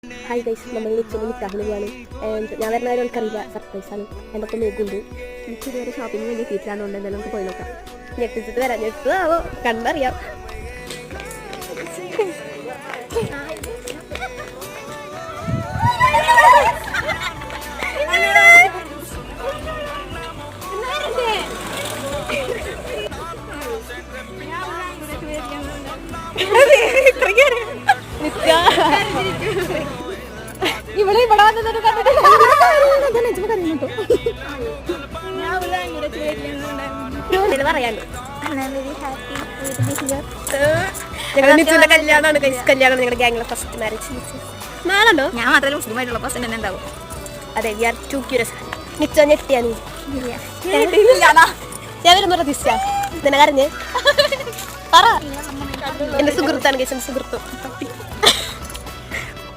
Hi guys, നമ്മൾ നിൽക്കുന്ന നിക്കാഹിന് പോവാണ്. ഞാൻ വരുന്ന കാര്യം എനിക്കറിയില്ല, സർപ്രൈസാണ്. എൻ്റെ ഒപ്പം നോക്കുന്നുണ്ട്. എനിക്ക് ഇതുവരെ ഷോപ്പിംഗ് വേണ്ടി എത്തിയിട്ടാണെന്നുണ്ട്. എന്തായാലും നമുക്ക് പോയി നോക്കാം. ഞെട്ടിച്ചിട്ട് വരാം. ഞെട്ടുതാവോ കണ്ടറിയാം. ഇവിടെ പറയാണ്ട് കല്യാണമാണ്. കല്യാണം നിങ്ങളുടെ ഗ്യാങ്ങിലെ ഫസ്റ്റ് മാരേജ് നാളുണ്ടോ? ഞാൻ മാത്രമല്ല മുസ്ലിമായിട്ടുള്ള ഫസ്റ്റ് തന്നെ ഉണ്ടാവും. അതെ, വി ആർ ടു ക്യൂരിയസ്. നിച്ചോ ഞെട്ടിയാണ് ഞാൻ വരുന്ന പ്രതീക്ഷ നിന്നെ കരഞ്ഞ് പറ. എന്റെ സുഹൃത്താണ് കേസ്, സുഹൃത്തും